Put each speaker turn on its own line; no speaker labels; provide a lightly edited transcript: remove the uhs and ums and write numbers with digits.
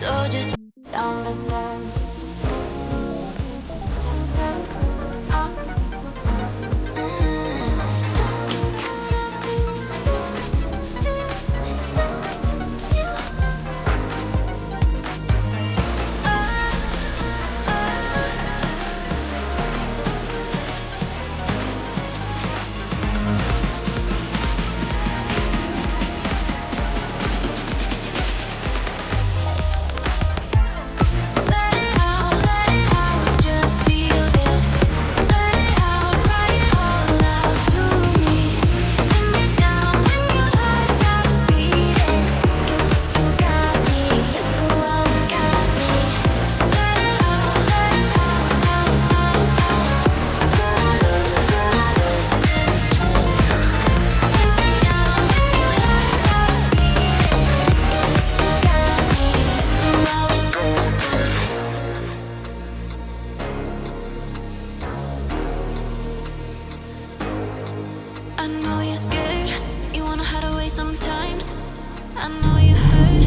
So just down and down. I know you're scared, you wanna hide away sometimes. I know you hurt.